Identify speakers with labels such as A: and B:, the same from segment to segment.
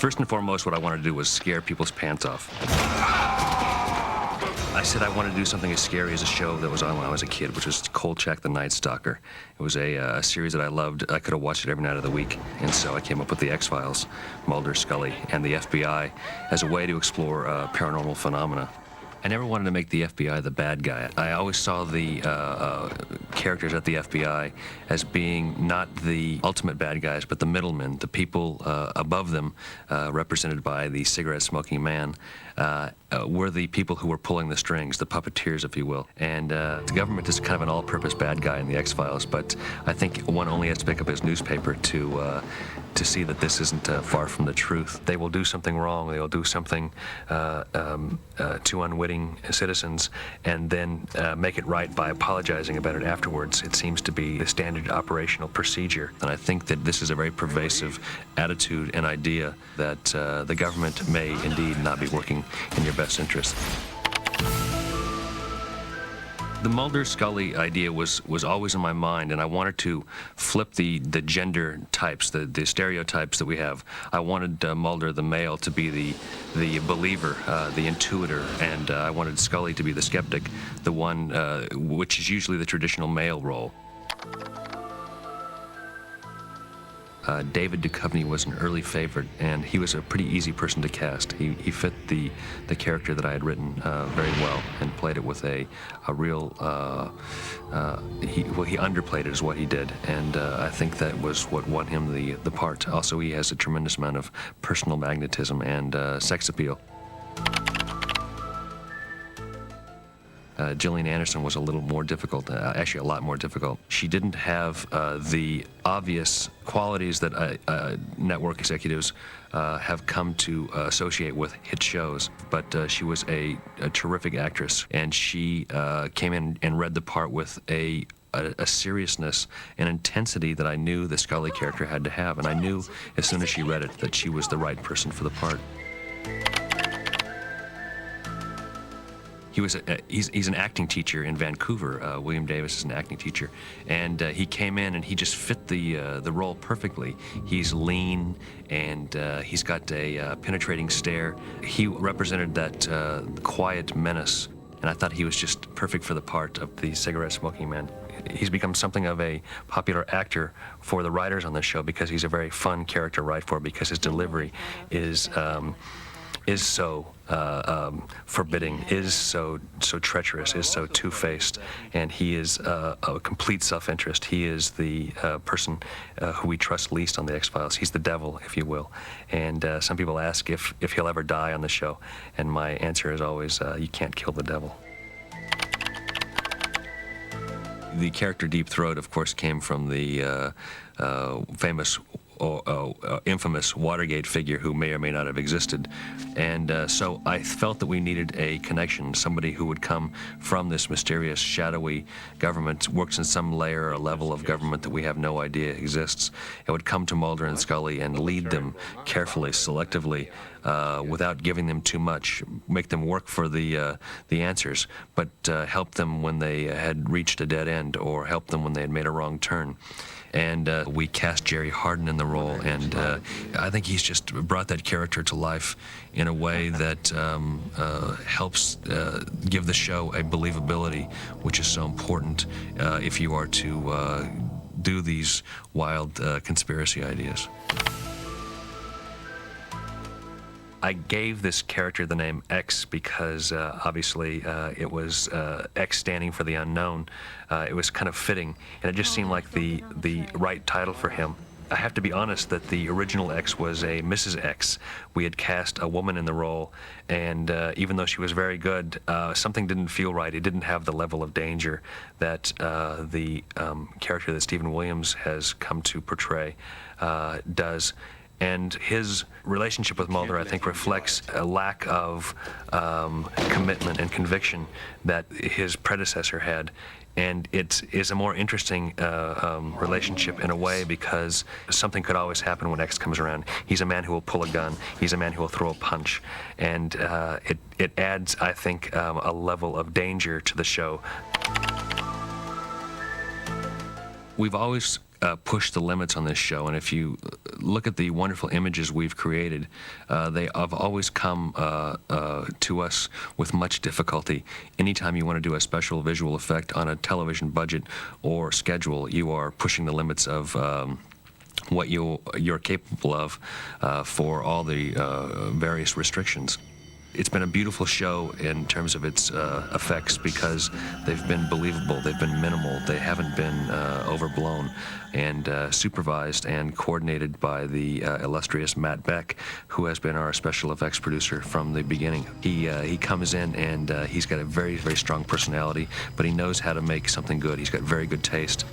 A: First and foremost, what I wanted to do was scare people's pants off. I said I wanted to do something as scary as a show that was on when I was a kid, which was Kolchak the Night Stalker. It was a series that I loved. I could have watched it every night of the week. And so I came up with the X-Files, Mulder, Scully, and the FBI as a way to explore paranormal phenomena. I never wanted to make the FBI the bad guy. I always saw the characters at the FBI as being not the ultimate bad guys, but the middlemen, the people above them, represented by the cigarette-smoking man, were the people who were pulling the strings, the puppeteers, if you will. And the government is kind of an all-purpose bad guy in the X-Files, but I think one only has to pick up his newspaper to see that this isn't far from the truth. They will do something wrong, they will do something to unwitting citizens, and then make it right by apologizing about it afterwards. It seems to be the standard operational procedure. And I think that this is a very pervasive attitude and idea that the government may indeed not be working in your best interest. The Mulder-Scully idea was always in my mind, and I wanted to flip the gender types, the stereotypes that we have. I wanted Mulder, the male, to be the believer, the intuitor, and I wanted Scully to be the skeptic, the one which is usually the traditional male role. David Duchovny was an early favorite, and he was a pretty easy person to cast. He fit the character that I had written very well, and played it with a real. He underplayed it is what he did, and I think that was what won him the part. Also, he has a tremendous amount of personal magnetism and sex appeal. Gillian Anderson was a little more difficult, actually a lot more difficult. She didn't have the obvious qualities that network executives have come to associate with hit shows, but she was a terrific actress, and she came in and read the part with a seriousness and intensity that I knew the Scully character had to have, and I knew as soon as she read it that she was the right person for the part. He's an acting teacher in Vancouver. William Davis is an acting teacher, and he came in and he just fit the role perfectly. He's lean, and he's got a penetrating stare. He represented that quiet menace, and I thought he was just perfect for the part of the cigarette-smoking man. He's become something of a popular actor for the writers on this show because he's a very fun character to write for, because his delivery is so forbidding, is so treacherous, is so two-faced, and he is a complete self-interest. He is the person who we trust least on the X-Files. He's the devil, if you will. And some people ask if he'll ever die on the show, and my answer is always, you can't kill the devil. The character Deep Throat, of course, came from the famous infamous Watergate figure who may or may not have existed. And so I felt that we needed a connection, somebody who would come from this mysterious, shadowy government, works in some layer or level of government that we have no idea exists, and would come to Mulder and Scully and lead them carefully, selectively, without giving them too much, make them work for the answers, but help them when they had reached a dead end, or help them when they had made a wrong turn. And we cast Jerry Hardin in the role, and I think he's just brought that character to life in a way that helps give the show a believability, which is so important if you are to do these wild conspiracy ideas. I gave this character the name X because obviously it was X standing for the unknown. It was kind of fitting, and it just seemed like the right title for him. I have to be honest that the original X was a Mrs. X. We had cast a woman in the role, and even though she was very good, something didn't feel right. It didn't have the level of danger that the character that Stephen Williams has come to portray does. And his relationship with Mulder, I think, reflects a lack of commitment and conviction that his predecessor had. And it is a more interesting relationship in a way, because something could always happen when X comes around. He's a man who will pull a gun. He's a man who will throw a punch. And it adds, I think, a level of danger to the show. We've always pushed the limits on this show, and if you look at the wonderful images we've created, they have always come to us with much difficulty. Anytime you want to do a special visual effect on a television budget or schedule, you are pushing the limits of what you're capable of for all the various restrictions. It's been a beautiful show in terms of its effects because they've been believable, they've been minimal, they haven't been overblown, and supervised and coordinated by the illustrious Matt Beck, who has been our special effects producer from the beginning. He comes in and he's got a very, very strong personality, but he knows how to make something good. He's got very good taste.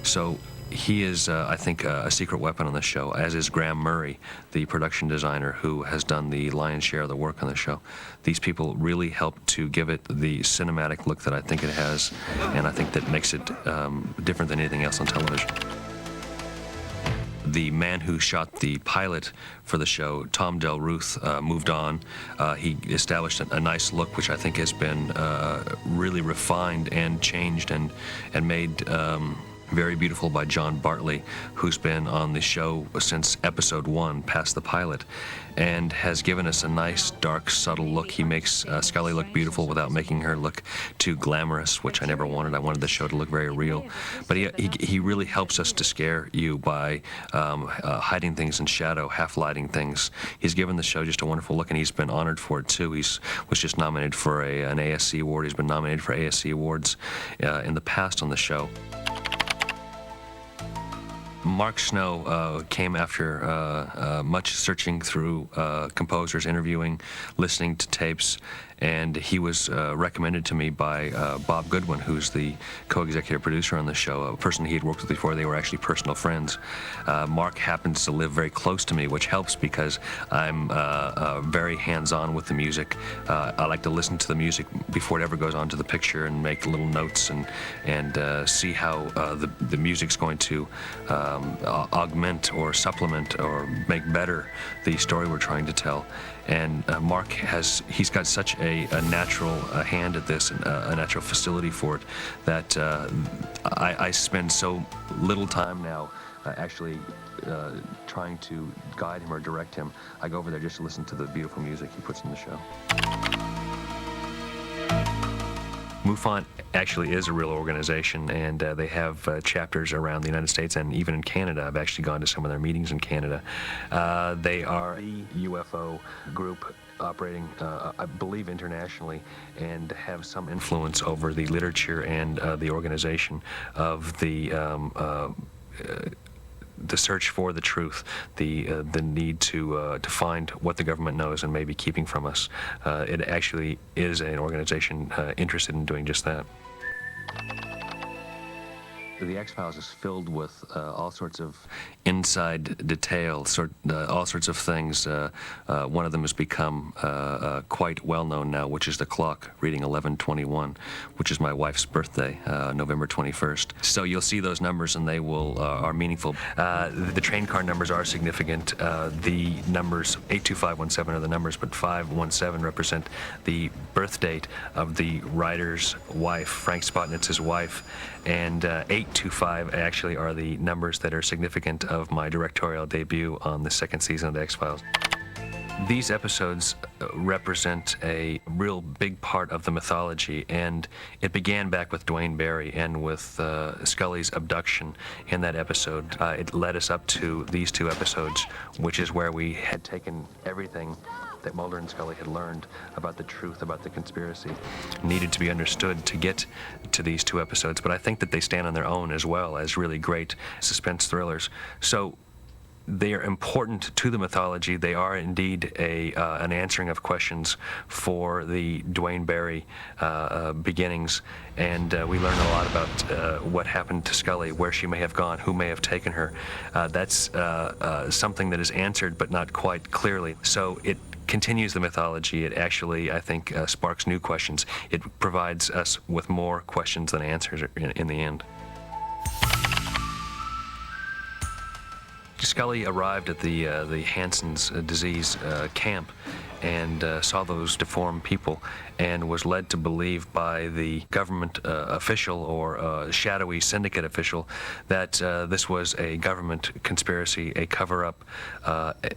A: So he is, I think, a secret weapon on the show, as is Graham Murray, the production designer who has done the lion's share of the work on the show. These people really help to give it the cinematic look that I think it has, and I think that makes it different than anything else on television. The man who shot the pilot for the show, Tom Del Ruth, moved on. He established a nice look, which I think has been really refined and changed and made very beautiful by John Bartley, who's been on the show since episode 1, past the pilot, and has given us a nice, dark, subtle look. He makes Scully look beautiful without making her look too glamorous, which I never wanted. I wanted the show to look very real. But he really helps us to scare you by hiding things in shadow, half-lighting things. He's given the show just a wonderful look, and he's been honored for it, too. He was just nominated for an ASC award. He's been nominated for ASC awards in the past on the show. Mark Snow came after much searching through composers, interviewing, listening to tapes, and he was recommended to me by Bob Goodwin, who's the co-executive producer on the show, a person he had worked with before. They were actually personal friends. Mark happens to live very close to me, which helps because I'm very hands-on with the music. I like to listen to the music before it ever goes on to the picture and make little notes and see how the music's going to augment or supplement or make better the story we're trying to tell. And Mark he's got such a natural hand at this, and a natural facility for it, that I spend so little time now actually trying to guide him or direct him. I go over there just to listen to the beautiful music he puts in the show. MUFON actually is a real organization, and they have chapters around the United States and even in Canada. I've actually gone to some of their meetings in Canada. They are the UFO group operating, I believe, internationally, and have some influence over the literature and the organization of the search for the truth, the need to find what the government knows and may be keeping from us. It actually is an organization interested in doing just that. The X-Files is filled with all sorts of inside detail, all sorts of things. One of them has become quite well known now, which is the clock reading 11:21, which is my wife's birthday, November 21st. So you'll see those numbers, and they are meaningful. The train car numbers are significant. The numbers 82517 are the numbers, but 517 represent the birth date of the writer's wife, Frank Spotnitz's wife, and 825 actually are the numbers that are significant of my directorial debut on the second season of The X-Files. These episodes represent a real big part of the mythology, and it began back with Duane Barry and with Scully's abduction in that episode. It led us up to these two episodes, which is where we had taken everything that Mulder and Scully had learned about the truth, about the conspiracy, needed to be understood to get to these two episodes. But I think that they stand on their own as well as really great suspense thrillers. So they are important to the mythology. They are indeed an answering of questions for the Duane Barry beginnings, and we learn a lot about what happened to Scully, where she may have gone, who may have taken her. That's something that is answered but not quite clearly. So it continues the mythology. It actually, I think, sparks new questions. It provides us with more questions than answers in the end. Scully arrived at the Hansen's disease camp, and saw those deformed people and was led to believe by the government official or shadowy syndicate official that this was a government conspiracy, a cover-up,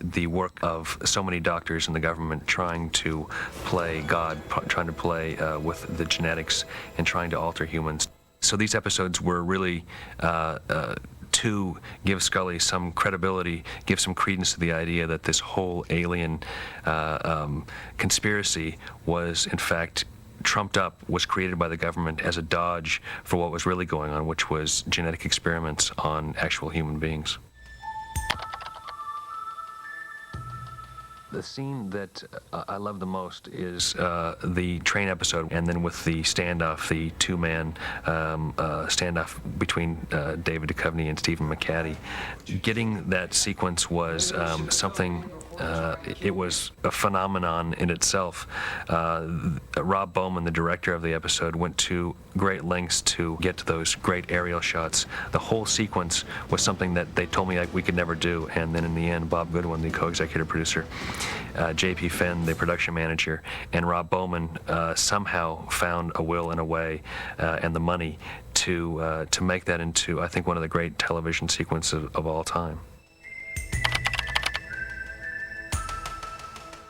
A: the work of so many doctors in the government trying to play God, trying to play with the genetics and trying to alter humans. So these episodes were really to give Scully some credibility, give some credence to the idea that this whole alien conspiracy was, in fact, trumped up, was created by the government as a dodge for what was really going on, which was genetic experiments on actual human beings. The scene that I love the most is the train episode, and then with the standoff, the two-man standoff between David Duchovny and Stephen McHattie. Getting that sequence was something. It was a phenomenon in itself. Rob Bowman, the director of the episode, went to great lengths to get to those great aerial shots. The whole sequence was something that they told me we could never do, and then in the end, Bob Goodwin, the co-executive producer, J.P. Fenn, the production manager, and Rob Bowman somehow found a will and a way and the money to make that into, I think, one of the great television sequences of all time.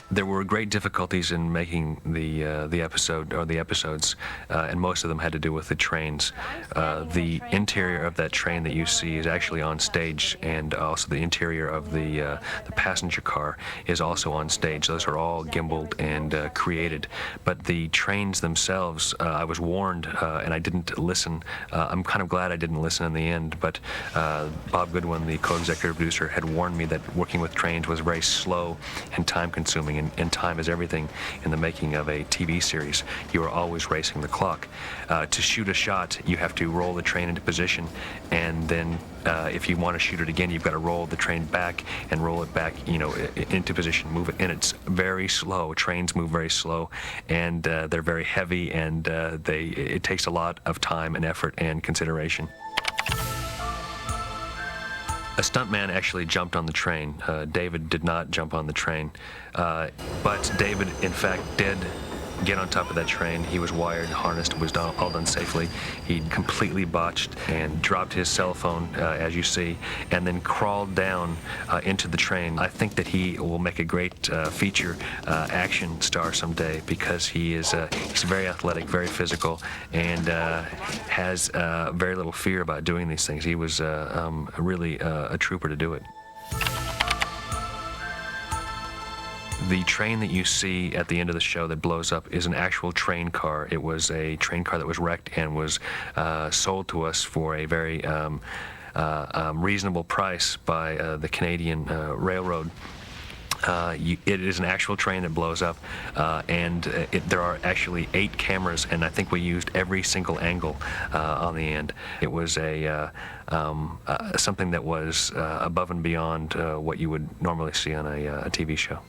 A: There were great difficulties in making the episode, or the episodes, and most of them had to do with the trains. The interior of that train that you see is actually on stage, and also the interior of the passenger car is also on stage. Those are all gimbaled and created. But the trains themselves, I was warned, and I didn't listen. I'm kind of glad I didn't listen in the end, but Bob Goodwin, the co-executive producer, had warned me that working with trains was very slow and time-consuming. And time is everything in the making of a TV series. You are always racing the clock. To shoot a shot, you have to roll the train into position, and then if you want to shoot it again, you've got to roll the train back and roll it back, into position, move it, and it's very slow. Trains move very slow, and they're very heavy, and it takes a lot of time and effort and consideration. A stuntman actually jumped on the train. David did not jump on the train, but David, in fact, did get on top of that train. He was wired, harnessed, was all done safely. He completely botched and dropped his cell phone, as you see, and then crawled down into the train. I think that he will make a great feature action star someday, because he's very athletic, very physical, and has very little fear about doing these things. He was really a trooper to do it. The train that you see at the end of the show that blows up is an actual train car. It was a train car that was wrecked and was sold to us for a very reasonable price by the Canadian Railroad. It is an actual train that blows up, and there are actually 8 cameras, and I think we used every single angle on the end. It was something that was above and beyond what you would normally see on a TV show.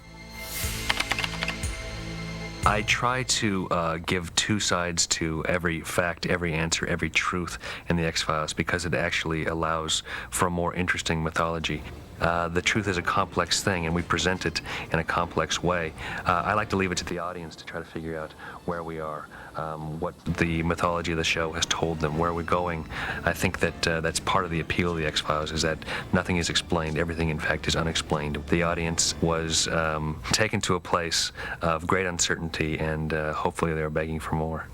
A: I try to give 2 sides to every fact, every answer, every truth in the X-Files, because it actually allows for a more interesting mythology. The truth is a complex thing, and we present it in a complex way. I like to leave it to the audience to try to figure out where we are, what the mythology of the show has told them, where we're going. I think that that's part of the appeal of the X-Files, is that nothing is explained. Everything, in fact, is unexplained. The audience was taken to a place of great uncertainty, and hopefully they were begging for more.